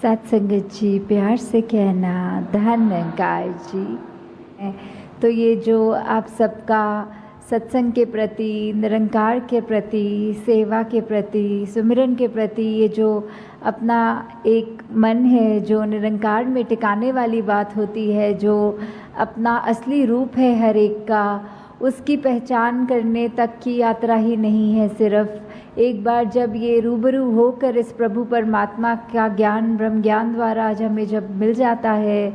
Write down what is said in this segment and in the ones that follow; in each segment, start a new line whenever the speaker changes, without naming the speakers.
सत्संगत जी, प्यार से कहना धन निरंकार जी। तो ये जो आप सबका सत्संग के प्रति, निरंकार के प्रति, सेवा के प्रति, सुमिरन के प्रति ये जो अपना एक मन है जो निरंकार में टिकाने वाली बात होती है, जो अपना असली रूप है हर एक का, उसकी पहचान करने तक की यात्रा ही नहीं है। सिर्फ एक बार जब ये रूबरू होकर इस प्रभु परमात्मा का ज्ञान, ब्रह्म ज्ञान द्वारा आज हमें जब मिल जाता है,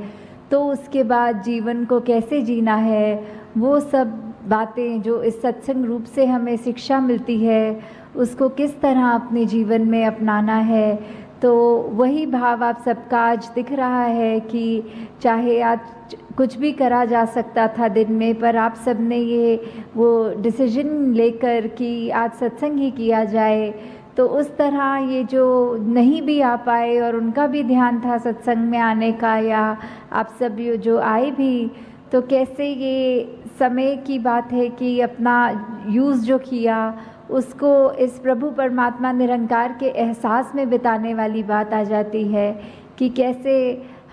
तो उसके बाद जीवन को कैसे जीना है, वो सब बातें जो इस सत्संग रूप से हमें शिक्षा मिलती है, उसको किस तरह अपने जीवन में अपनाना है। तो वही भाव आप सबका आज दिख रहा है कि चाहे आज कुछ भी करा जा सकता था दिन में, पर आप सब ने ये वो डिसीजन लेकर कि आज सत्संग ही किया जाए। तो उस तरह ये जो नहीं भी आ पाए और उनका भी ध्यान था सत्संग में आने का, या आप सब ये जो आए भी, तो कैसे ये समय की बात है कि अपना यूज़ जो किया उसको इस प्रभु परमात्मा निरंकार के एहसास में बिताने वाली बात आ जाती है कि कैसे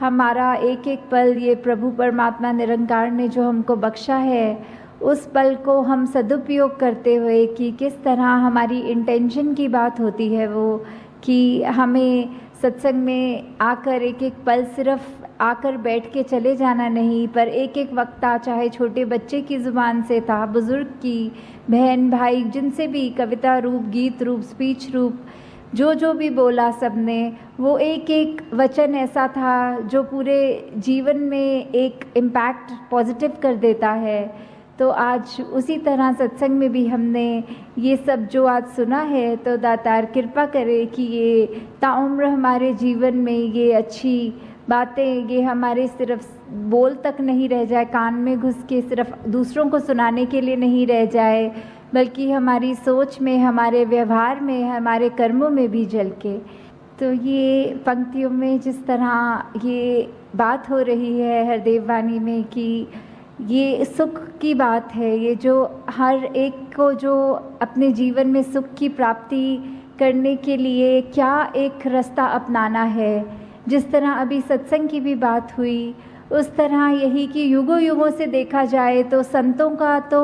हमारा एक एक पल ये प्रभु परमात्मा निरंकार ने जो हमको बख्शा है, उस पल को हम सदुपयोग करते हुए कि किस तरह हमारी इंटेंशन की बात होती है वो कि हमें सत्संग में आकर एक एक पल सिर्फ आकर बैठ के चले जाना नहीं, पर एक एक वक्ता चाहे छोटे बच्चे की ज़ुबान से था, बुज़ुर्ग की, बहन भाई जिनसे भी कविता रूप, गीत रूप, स्पीच रूप, जो भी बोला सबने, वो एक एक वचन ऐसा था जो पूरे जीवन में एक इम्पैक्ट पॉजिटिव कर देता है। तो आज उसी तरह सत्संग में भी हमने ये सब जो आज सुना है, तो दातार कृपा करे कि ये ताउम्र हमारे जीवन में ये अच्छी बातें, ये हमारे सिर्फ बोल तक नहीं रह जाए, कान में घुस के सिर्फ दूसरों को सुनाने के लिए नहीं रह जाए, बल्कि हमारी सोच में, हमारे व्यवहार में, हमारे कर्मों में भी झलके। तो ये पंक्तियों में जिस तरह ये बात हो रही है हरदेव वाणी में कि ये सुख की बात है, ये जो हर एक को जो अपने जीवन में सुख की प्राप्ति करने के लिए क्या एक रास्ता अपनाना है, जिस तरह अभी सत्संग की भी बात हुई, उस तरह यही कि युगों युगों से देखा जाए तो संतों का तो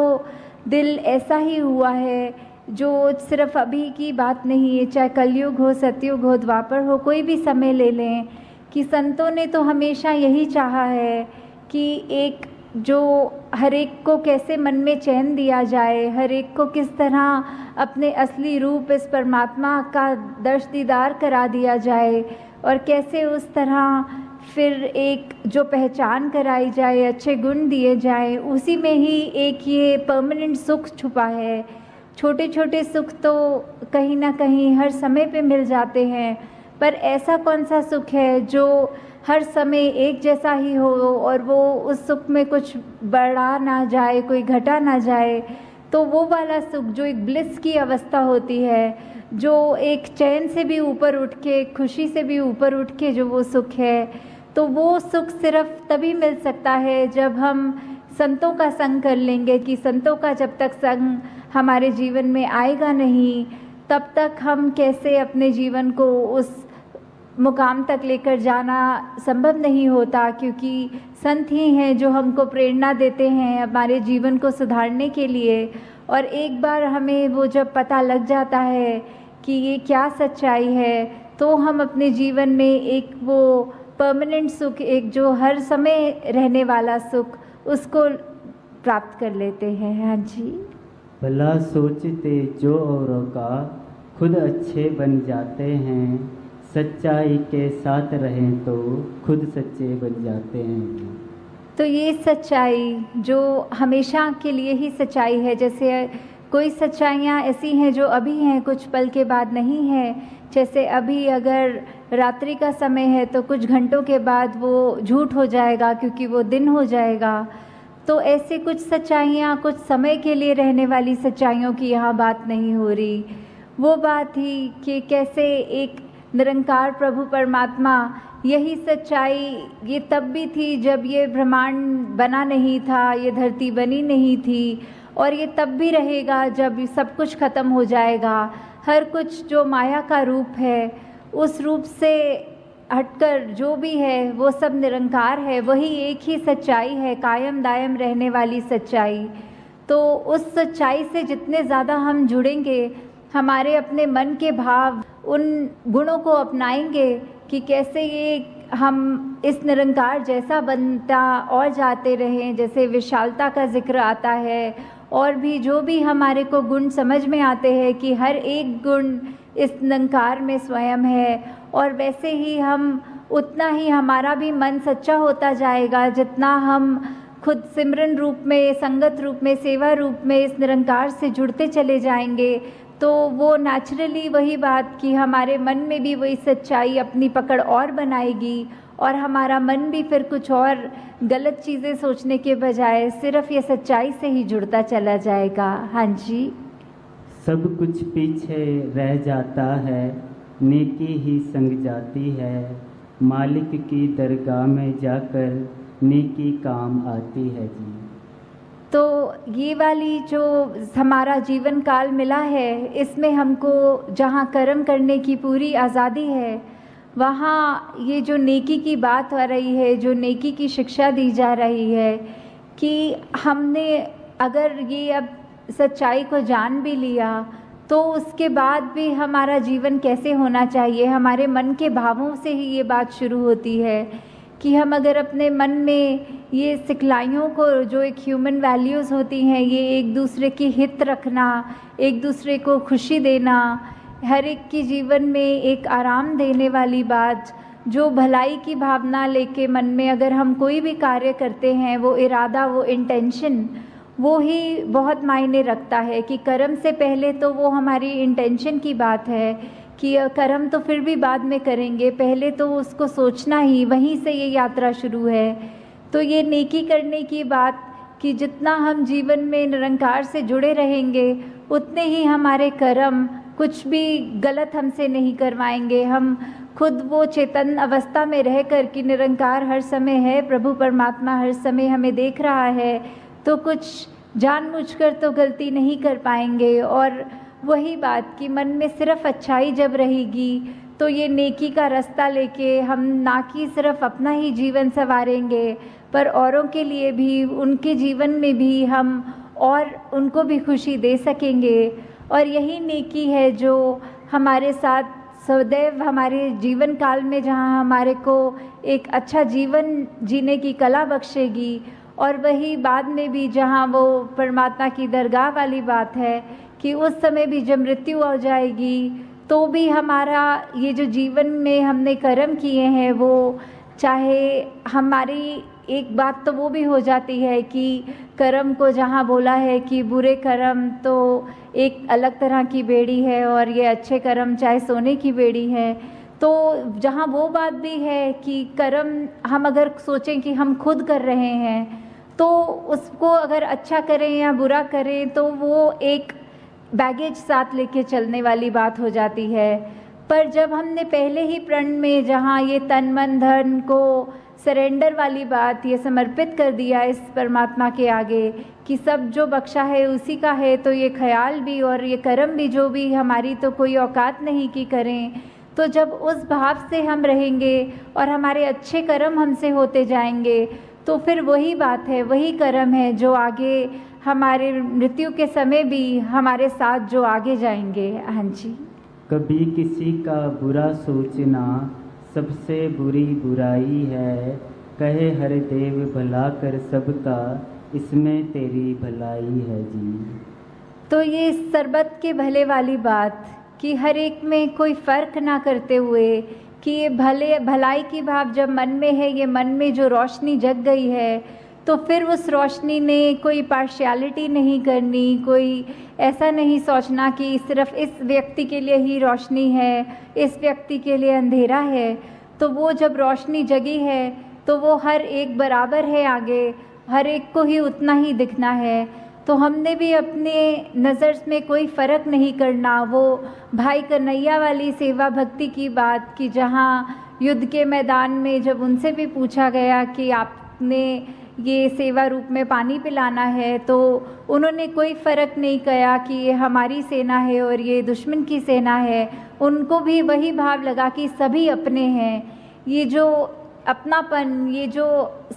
दिल ऐसा ही हुआ है जो सिर्फ अभी की बात नहीं है, चाहे कलयुग हो, सतयुग हो, द्वापर हो, कोई भी समय ले लें, कि संतों ने तो हमेशा यही चाहा है कि एक जो हर एक को कैसे मन में चैन दिया जाए, हर एक को किस तरह अपने असली रूप इस परमात्मा का दर्श दीदार करा दिया जाए, और कैसे उस तरह फिर एक जो पहचान कराई जाए, अच्छे गुण दिए जाए, उसी में ही एक ये परमानेंट सुख छुपा है। छोटे छोटे सुख तो कहीं ना कहीं हर समय पे मिल जाते हैं, पर ऐसा कौन सा सुख है जो हर समय एक जैसा ही हो और वो उस सुख में कुछ बढ़ा ना जाए, कोई घटा ना जाए। तो वो वाला सुख जो एक ब्लिस की अवस्था होती है, जो एक चैन से भी ऊपर उठ के, खुशी से भी ऊपर उठ के जो वो सुख है, तो वो सुख सिर्फ तभी मिल सकता है जब हम संतों का संग कर लेंगे। कि संतों का जब तक संग हमारे जीवन में आएगा नहीं, तब तक हम कैसे अपने जीवन को उस मुकाम तक लेकर जाना संभव नहीं होता, क्योंकि संत ही हैं जो हमको प्रेरणा देते हैं हमारे जीवन को सुधारने के लिए। और एक बार हमें वो जब पता लग जाता है कि ये क्या सच्चाई है, तो हम अपने जीवन में एक वो परमानेंट सुख, एक जो हर समय रहने वाला सुख, उसको प्राप्त कर लेते हैं। हाँ जी।
भला सोचते जो औरों का खुद अच्छे बन जाते हैं, सच्चाई के साथ रहें तो खुद सच्चे बन जाते हैं।
तो ये सच्चाई जो हमेशा के लिए ही सच्चाई है, जैसे कोई सच्चाइयाँ ऐसी हैं जो अभी हैं, कुछ पल के बाद नहीं है। जैसे अभी अगर रात्रि का समय है तो कुछ घंटों के बाद वो झूठ हो जाएगा, क्योंकि वो दिन हो जाएगा। तो ऐसे कुछ सच्चाइयाँ कुछ समय के लिए रहने वाली सच्चाइयों की यहाँ बात नहीं हो रही। वो बात ही कि कैसे एक निरंकार प्रभु परमात्मा, यही सच्चाई ये तब भी थी जब ये ब्रह्मांड बना नहीं था, ये धरती बनी नहीं थी, और ये तब भी रहेगा जब सब कुछ ख़त्म हो जाएगा। हर कुछ जो माया का रूप है उस रूप से हटकर जो भी है वो सब निरंकार है, वही एक ही सच्चाई है, कायम दायम रहने वाली सच्चाई। तो उस सच्चाई से जितने ज़्यादा हम जुड़ेंगे, हमारे अपने मन के भाव उन गुणों को अपनाएंगे कि कैसे ये हम इस निरंकार जैसा बनता और जाते रहें। जैसे विशालता का जिक्र आता है, और भी जो भी हमारे को गुण समझ में आते हैं कि हर एक गुण इस निरंकार में स्वयं है, और वैसे ही हम उतना ही हमारा भी मन सच्चा होता जाएगा जितना हम खुद सिमरन रूप में, संगत रूप में, सेवा रूप में इस निरंकार से जुड़ते चले जाएंगे। तो वो नेचुरली वही बात कि हमारे मन में भी वही सच्चाई अपनी पकड़ और बनाएगी, और हमारा मन भी फिर कुछ और गलत चीज़ें सोचने के बजाय सिर्फ ये सच्चाई से ही जुड़ता चला जाएगा। हाँ जी।
सब कुछ पीछे रह जाता है, नेकी ही संग जाती है, मालिक की दरगाह में जाकर नेकी काम आती है जी।
तो ये वाली जो हमारा जीवन काल मिला है, इसमें हमको जहाँ कर्म करने की पूरी आज़ादी है, वहाँ ये जो नेकी की बात हो रही है, जो नेकी की शिक्षा दी जा रही है कि हमने अगर ये अब सच्चाई को जान भी लिया तो उसके बाद भी हमारा जीवन कैसे होना चाहिए। हमारे मन के भावों से ही ये बात शुरू होती है कि हम अगर अपने मन में ये सिखलाइयों को, जो एक ह्यूमन वैल्यूज़ होती हैं, ये एक दूसरे की हित रखना, एक दूसरे को खुशी देना, हर एक की जीवन में एक आराम देने वाली बात, जो भलाई की भावना लेके मन में अगर हम कोई भी कार्य करते हैं, वो इरादा, वो इंटेंशन, वो ही बहुत मायने रखता है। कि कर्म से पहले तो वो हमारी इंटेंशन की बात है कि कर्म तो फिर भी बाद में करेंगे, पहले तो उसको सोचना ही, वहीं से ये यात्रा शुरू है। तो ये नेकी करने की बात कि जितना हम जीवन में निरंकार से जुड़े रहेंगे, उतने ही हमारे कर्म कुछ भी गलत हमसे नहीं करवाएंगे। हम खुद वो चेतन अवस्था में रह कर कि निरंकार हर समय है, प्रभु परमात्मा हर समय हमें देख रहा है, तो कुछ जानबूझकर तो गलती नहीं कर पाएंगे। और वही बात कि मन में सिर्फ अच्छाई जब रहेगी तो ये नेकी का रास्ता लेके हम ना कि सिर्फ अपना ही जीवन संवारेंगे, पर औरों के लिए भी, उनके जीवन में भी हम और उनको भी खुशी दे सकेंगे। और यही नेकी है जो हमारे साथ सदैव हमारे जीवन काल में, जहाँ हमारे को एक अच्छा जीवन जीने की कला बख्शेगी, और वही बाद में भी जहाँ वो परमात्मा की दरगाह वाली बात है कि उस समय भी जब मृत्यु हो जाएगी तो भी हमारा ये जो जीवन में हमने कर्म किए हैं, वो चाहे हमारी एक बात तो वो भी हो जाती है कि कर्म को जहाँ बोला है कि बुरे कर्म तो एक अलग तरह की बेड़ी है और ये अच्छे कर्म चाहे सोने की बेड़ी है। तो जहाँ वो बात भी है कि कर्म हम अगर सोचें कि हम खुद कर रहे हैं, तो उसको अगर अच्छा करें या बुरा करें तो वो एक बैगेज साथ लेके चलने वाली बात हो जाती है। पर जब हमने पहले ही प्रण में जहाँ ये तन मन धन को सरेंडर वाली बात, ये समर्पित कर दिया इस परमात्मा के आगे कि सब जो बख्शा है उसी का है, तो ये ख्याल भी और ये कर्म भी जो भी हमारी तो कोई औकात नहीं कि करें। तो जब उस भाव से हम रहेंगे और हमारे अच्छे कर्म हमसे होते जाएंगे, तो फिर वही बात है, वही कर्म है जो आगे हमारे मृत्यु के समय भी हमारे साथ जो आगे जाएंगे। हाँ जी।
कभी किसी का बुरा सोचना सबसे बुरी बुराई है, कहे हर देव भला कर सबका, इसमें तेरी भलाई है जी।
तो ये सरबत के भले वाली बात कि हर एक में कोई फ़र्क ना करते हुए कि ये भलाई की भाव जब मन में है, ये मन में जो रोशनी जग गई है, तो फिर उस रोशनी ने कोई पार्शियलिटी नहीं करनी, कोई ऐसा नहीं सोचना कि सिर्फ इस व्यक्ति के लिए ही रोशनी है, इस व्यक्ति के लिए अंधेरा है। तो वो जब रोशनी जगी है तो वो हर एक बराबर है, आगे हर एक को ही उतना ही दिखना है। तो हमने भी अपने नज़र में कोई फ़र्क नहीं करना। वो भाई कन्हैया वाली सेवा भक्ति की बात कि जहाँ युद्ध के मैदान में जब उनसे भी पूछा गया कि आपने ये सेवा रूप में पानी पिलाना है, तो उन्होंने कोई फ़र्क नहीं किया कि ये हमारी सेना है और ये दुश्मन की सेना है। उनको भी वही भाव लगा कि सभी अपने हैं। ये जो अपनापन, ये जो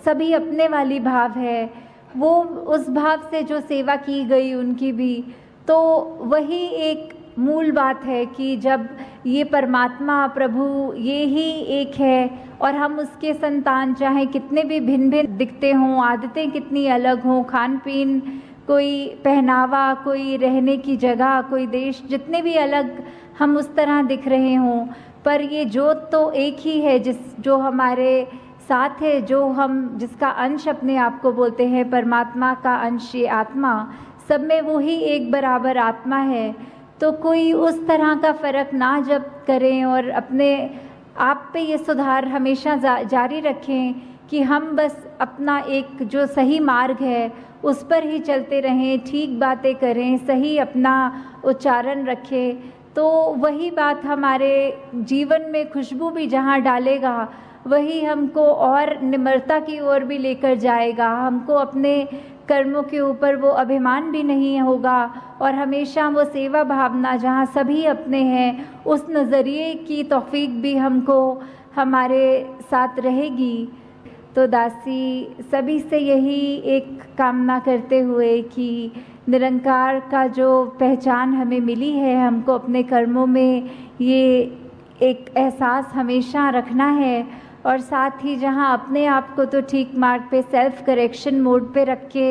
सभी अपने वाली भाव है, वो उस भाव से जो सेवा की गई उनकी भी, तो वही एक मूल बात है कि जब ये परमात्मा प्रभु ये ही एक है और हम उसके संतान, चाहे कितने भी भिन्न भिन्न दिखते हों, आदतें कितनी अलग हों, खान पीन, कोई पहनावा, कोई रहने की जगह, कोई देश, जितने भी अलग हम उस तरह दिख रहे हों, पर ये ज्योत तो एक ही है जो हमारे साथ है, जो हम जिसका अंश अपने आप को बोलते हैं, परमात्मा का अंश ये आत्मा, सब में वो ही एक बराबर आत्मा है। तो कोई उस तरह का फ़र्क ना जब करें और अपने आप पे ये सुधार हमेशा जारी रखें कि हम बस अपना एक जो सही मार्ग है उस पर ही चलते रहें, ठीक बातें करें, सही अपना उच्चारण रखें, तो वही बात हमारे जीवन में खुशबू भी जहाँ डालेगा वही हमको और निम्रता की ओर भी लेकर जाएगा। हमको अपने कर्मों के ऊपर वो अभिमान भी नहीं होगा और हमेशा वो सेवा भावना जहाँ सभी अपने हैं उस नज़रिए की तौफीक भी हमको हमारे साथ रहेगी। तो दासी सभी से यही एक कामना करते हुए कि निरंकार का जो पहचान हमें मिली है, हमको अपने कर्मों में ये एक एहसास हमेशा रखना है और साथ ही जहाँ अपने आप को तो ठीक मार्ग पे सेल्फ करेक्शन मोड पे रख के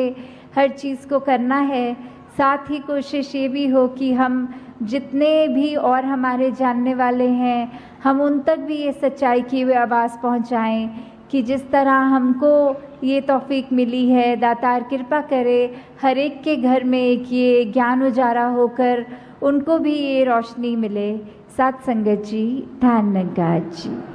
हर चीज़ को करना है, साथ ही कोशिश ये भी हो कि हम जितने भी और हमारे जानने वाले हैं हम उन तक भी ये सच्चाई की वे आवाज़ पहुँचाएँ कि जिस तरह हमको ये तौफीक मिली है, दातार कृपा करे हर एक के घर में एक ये ज्ञान उजारा होकर उनको भी ये रोशनी मिले। साथ संगत जी, धन्यवाद जी।